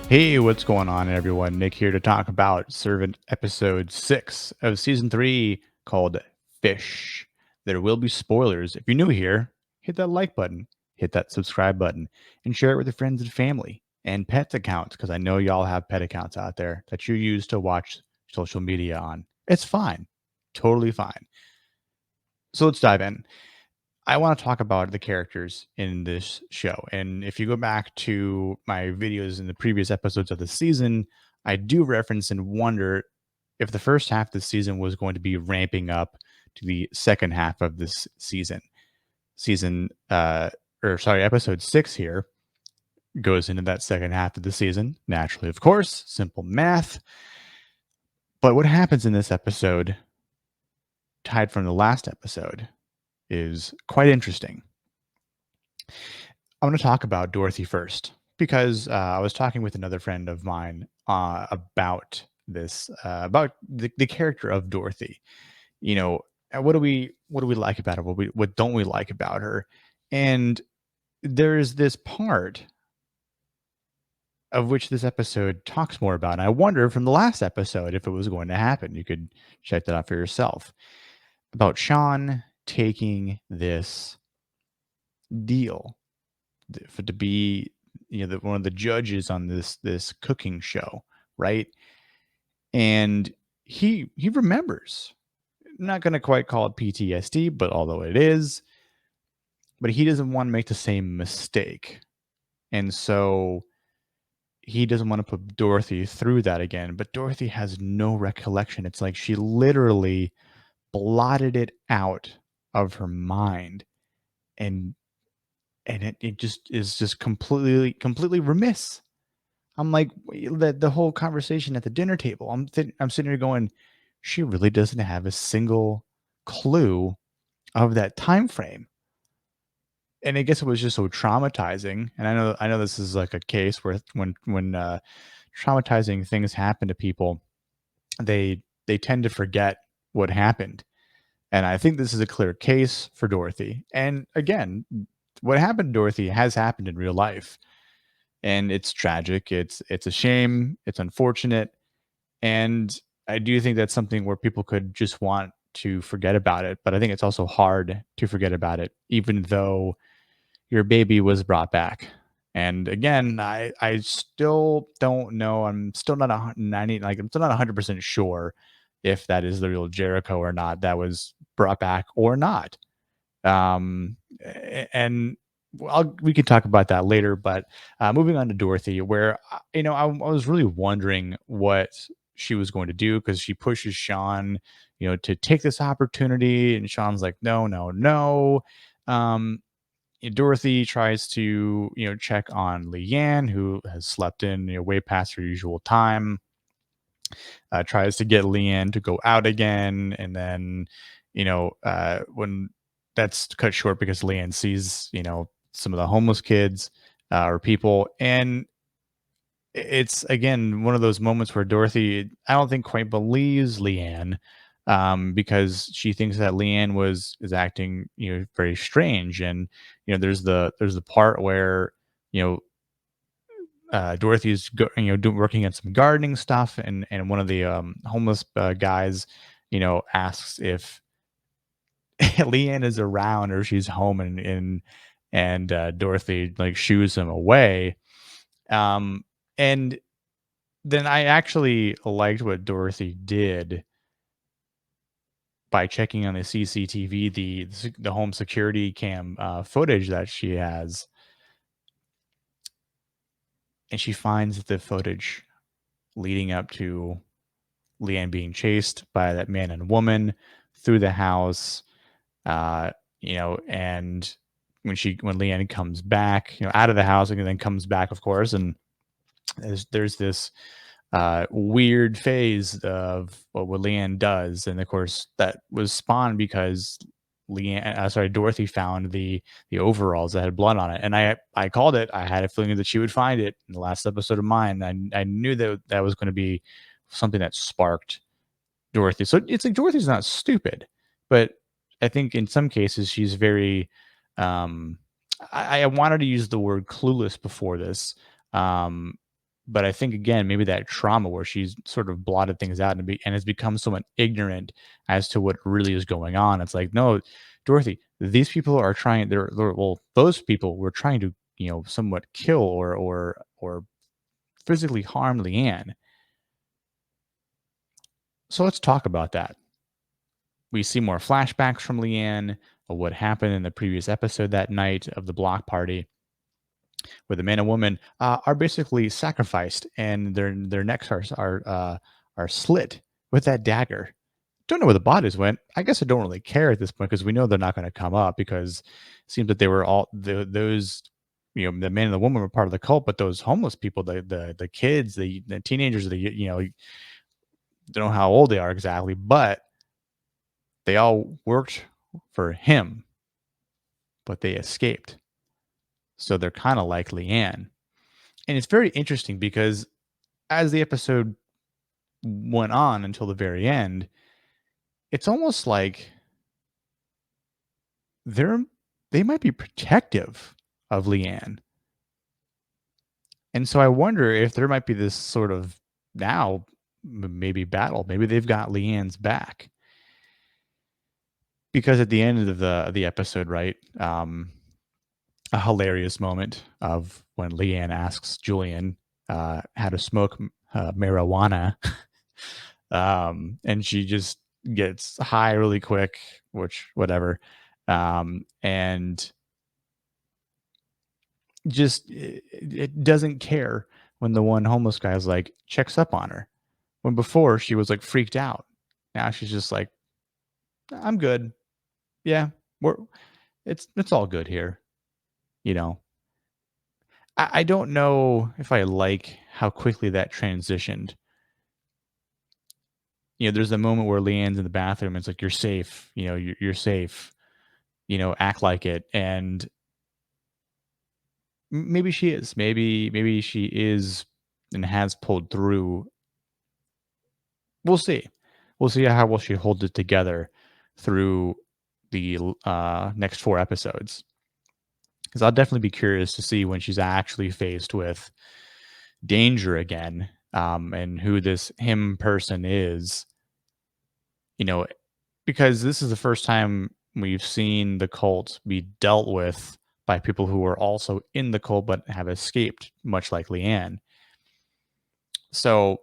Hey, what's going on, everyone? Nick here to talk about Servant episode 6 of season 3 called Fish. There will be spoilers. If you're new here, hit that like button, hit that subscribe button, and share it with your friends and family and pets accounts because I know y'all have pet accounts out there that you use to watch social media on. It's fine, totally fine. So let's dive in. I want to talk about the characters in this show. And if you go back to my videos in the previous episodes of the season, I do reference and wonder if the first half of the season was going to be ramping up to the second half of this season. Episode 6 here goes into that second half of the season. Naturally, of course, simple math. But what happens in this episode, tied from the last episode, is quite interesting. I want to talk about Dorothy first because I was talking with another friend of mine about this, about the character of Dorothy. You know, what do we like about her? What don't we like about her? And there's this part of which this episode talks more about. And I wonder from the last episode if it was going to happen. You could check that out for yourself about Sean taking this deal for to be one of the judges on this cooking show, right? And he remembers. Not going to quite call it PTSD, but although it is, but he doesn't want to make the same mistake. And so he doesn't want to put Dorothy through that again, but Dorothy has no recollection. It's like she literally blotted it out of her mind and it just is just completely remiss. I'm like the whole conversation at the dinner table. I'm sitting here going, she really doesn't have a single clue of that time frame. And I guess it was just so traumatizing. And I know this is like a case where when traumatizing things happen to people, they tend to forget what happened. And I think this is a clear case for Dorothy. And again, what happened to Dorothy has happened in real life. And it's tragic. It's a shame. It's unfortunate. And I do think that's something where people could just want to forget about it. But I think it's also hard to forget about it, even though your baby was brought back. And again, I still don't know. I'm still not 90, like I'm still not 100% sure if that is the real Jericho or not that was brought back or not. And we can talk about that later. But moving on to Dorothy, where I was really wondering what she was going to do because she pushes Sean, to take this opportunity, and Sean's like, no, no, no. Um, Dorothy tries to check on Leanne, who has slept in way past her usual time. Tries to get Leanne to go out again, and then when that's cut short because Leanne sees some of the homeless kids or people, and it's again one of those moments where Dorothy, I don't think, quite believes Leanne, because she thinks that Leanne is acting very strange, and there's the part where you know Dorothy's working on some gardening stuff, and one of the homeless guys, asks if Leanne is around or she's home, and Dorothy like shoos him away. And then I actually liked what Dorothy did by checking on the CCTV, the home security cam footage that she has, and she finds the footage leading up to Leanne being chased by that man and woman through the house. Uh, and when Leanne comes back, out of the house and then comes back, of course, and there's this weird phase of what Leanne does, and of course that was spawned because Dorothy found the overalls that had blood on it, and I called it. I had a feeling that she would find it in the last episode of mine. I knew that was going to be something that sparked Dorothy. So it's like Dorothy's not stupid, but I think in some cases she's very. Um, I wanted to use the word clueless before this. Um, But I think again, maybe that trauma where she's sort of blotted things out and has become somewhat ignorant as to what really is going on. It's like, no, Dorothy, these people are trying. Well, those people were trying to somewhat kill or physically harm Leanne. So let's talk about that. We see more flashbacks from Leanne of what happened in the previous episode that night of the block party, where the man and woman are basically sacrificed and their necks are slit with that dagger. Don't know where the bodies went. I guess I don't really care at this point because we know they're not going to come up because it seems that they were all those. The man and the woman were part of the cult, but those homeless people, the kids, the teenagers, don't know how old they are exactly, but they all worked for him, but they escaped. So they're kind of like Leanne. And it's very interesting because as the episode went on until the very end, it's almost like they're they might be protective of Leanne. And so I wonder if there might be this sort of now maybe battle. Maybe they've got Leanne's back. Because at the end of the episode, right? A hilarious moment of when Leanne asks Julian how to smoke marijuana, and she just gets high really quick, which whatever, and just it doesn't care when the one homeless guy is like checks up on her. When before she was like freaked out, now she's just like, I'm good. Yeah, we're it's all good here. You know, I don't know if I like how quickly that transitioned. There's a moment where Leanne's in the bathroom. And it's like, you're safe. You're safe. Act like it. And maybe she is. Maybe she is and has pulled through. We'll see. We'll see how well she holds it together through the next 4 episodes. Because I'll definitely be curious to see when she's actually faced with danger again, and who this him person is. You know, because this is the first time we've seen the cult be dealt with by people who are also in the cult but have escaped, much like Leanne. So,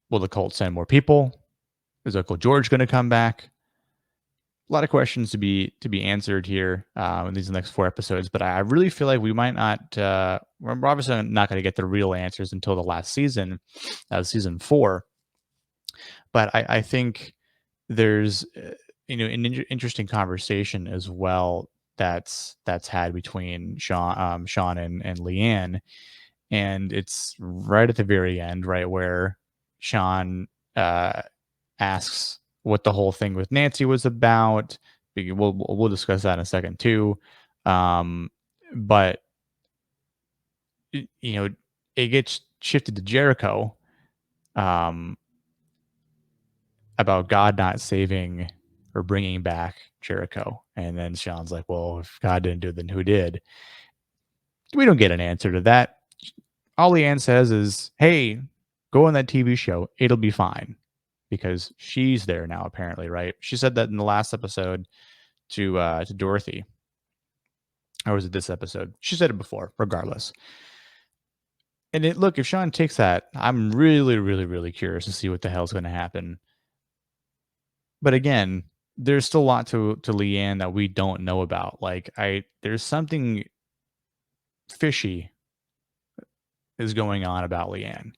will the cult send more people? Is Uncle George going to come back? A lot of questions to be answered here in these next 4 episodes, but I really feel like we might not. We're obviously not going to get the real answers until the last season, season 4. But I think there's an interesting conversation as well that's had between Sean and Leanne, and it's right at the very end, right where Sean asks what the whole thing with Nancy was about. We'll discuss that in a second too, but you know it gets shifted to Jericho. Um, about God not saving or bringing back Jericho. And then Sean's like, well, if God didn't do it, then who did? We don't get an answer to that. All Leanne says is, hey, go on that TV show. It'll be fine. Because she's there now, apparently, right? She said that in the last episode to Dorothy. Or was it this episode? She said it before, regardless. And look, if Sean takes that, I'm really, really, really curious to see what the hell's going to happen. But again, there's still a lot to Leanne that we don't know about. Like there's something fishy is going on about Leanne,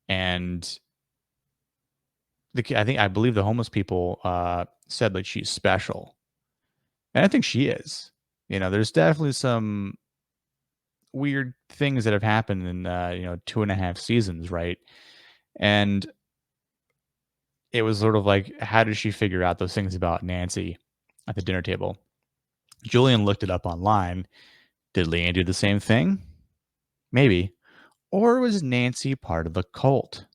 and I believe the homeless people said that she's special, and I think she is. There's definitely some weird things that have happened in 2.5 seasons, right? And it was sort of like, how did she figure out those things about Nancy at the dinner table? Julian looked it up online. Did Leanne do the same thing? Maybe. Or was Nancy part of the cult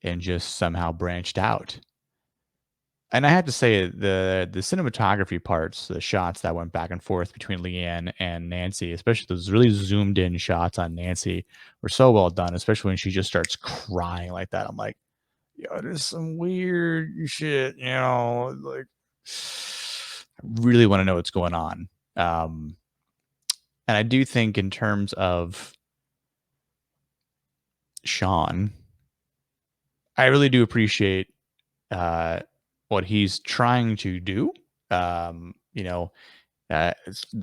and just somehow branched out? And I have to say the cinematography parts, the shots that went back and forth between Leanne and Nancy, especially those really zoomed in shots on Nancy, were so well done, especially when she just starts crying like that. I'm like, yo, there's some weird shit, like I really want to know what's going on. Um, and I do think in terms of Sean, I really do appreciate uh, what he's trying to do. The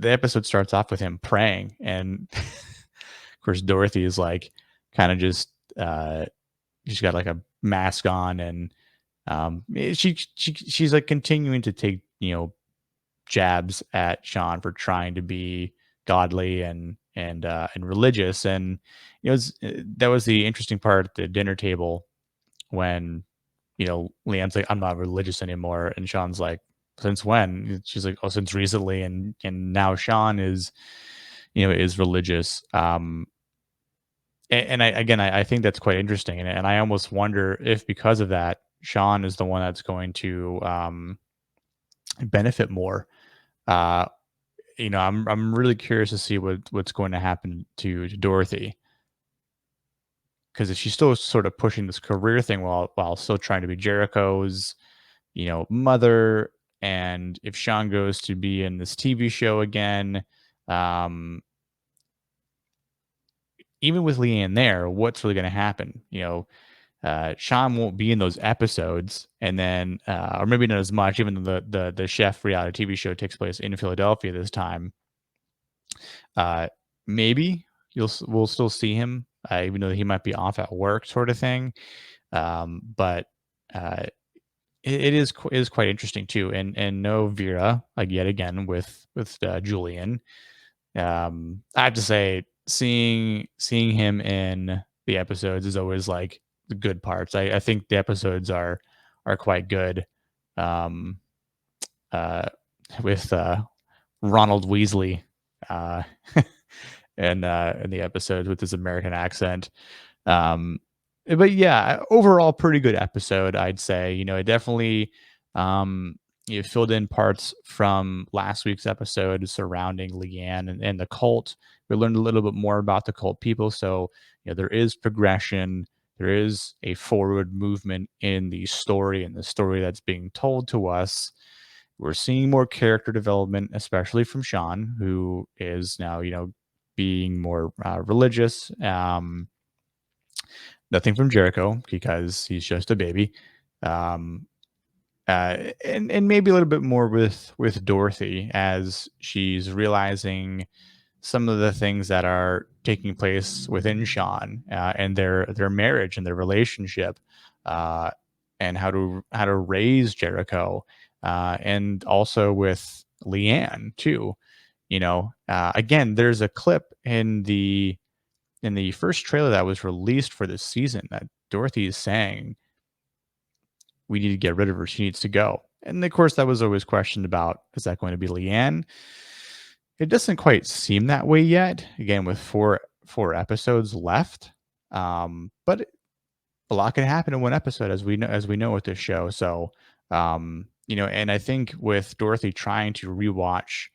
episode starts off with him praying, and of course Dorothy is like kind of just she's got like a mask on, and she's like continuing to take jabs at Sean for trying to be godly and religious, and that was the interesting part at the dinner table when Leanne's like, I'm not religious anymore, and Sean's like, since when? She's like, oh, since recently, and now Sean is religious. And I think that's quite interesting, and I almost wonder if because of that, Sean is the one that's going to benefit more. Uh, I'm really curious to see what's going to happen to Dorothy, because if she's still sort of pushing this career thing while still trying to be Jericho's mother, and if Sean goes to be in this TV show again, um, even with Leanne there, what's really going to happen? Sean won't be in those episodes, and then, or maybe not as much, even though the chef reality TV show takes place in Philadelphia this time. Uh, Maybe we'll still see him, even though he might be off at work, sort of thing. But uh, it is quite interesting too, and no Vera, like, yet again with Julian. I have to say, seeing him in the episodes is always like the good parts. I think the episodes are quite good. Um, uh, with Ronald Weasley, uh, in the episodes with his American accent. Um, but yeah, overall, pretty good episode, I'd say. It definitely filled in parts from last week's episode surrounding Leanne and the cult. We learned a little bit more about the cult people, so there is progression. There is a forward movement in the story and the story that's being told to us. We're seeing more character development, especially from Sean, who is now, being more religious. Nothing from Jericho because he's just a baby. Um, and maybe a little bit more with Dorothy as she's realizing some of the things that are taking place within Sean, and their marriage and their relationship, uh, and how to raise Jericho, and also with Leanne too. Again, there's a clip in the first trailer that was released for this season that Dorothy is saying, "We need to get rid of her. She needs to go." And of course, that was always questioned about, is that going to be Leanne? It doesn't quite seem that way yet. Again, with four episodes left, but a lot can happen in one episode, as we know with this show. So, and I think with Dorothy trying to rewatch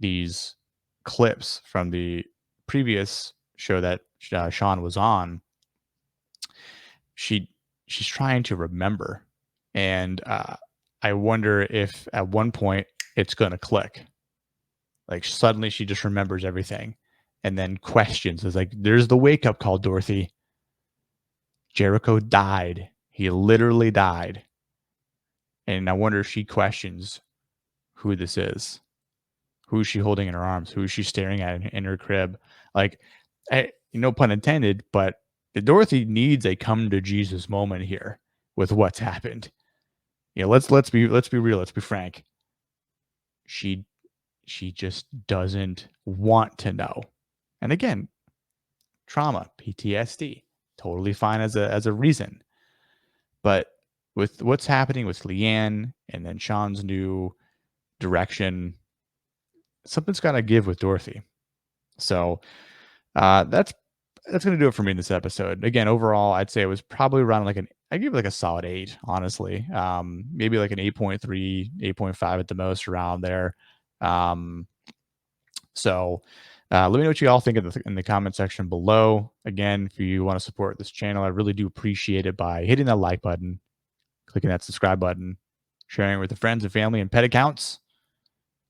these clips from the previous show that Sean was on, she she's trying to remember, and I wonder if at one point it's going to click. Like, suddenly she just remembers everything, and then questions. It's like, there's the wake up call, Dorothy. Jericho died. He literally died, and I wonder if she questions who this is. Who is she holding in her arms? Who is she staring at in her crib? Like, no pun intended, but Dorothy needs a come to Jesus moment here with what's happened. Let's be real. Let's be frank. She she just doesn't want to know. And again, trauma, PTSD, totally fine as a reason. But with what's happening with Leanne and then Sean's new direction, something's got to give with Dorothy. So that's going to do it for me in this episode. Again, overall, I'd say it was probably around like an I give it like a solid 8, honestly. Maybe like an 8.3, 8.5 at the most, around there. Um, so let me know what you all think in the comment section below. Again, if you want to support this channel, I really do appreciate it by hitting that like button, clicking that subscribe button, sharing it with the friends and family and pet accounts,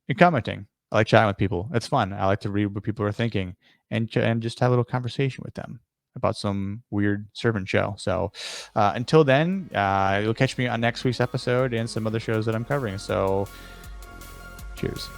and commenting. I like chatting with people. It's fun. I like to read what people are thinking and just have a little conversation with them about some weird servant show. So until then, you'll catch me on next week's episode and some other shows that I'm covering. So cheers.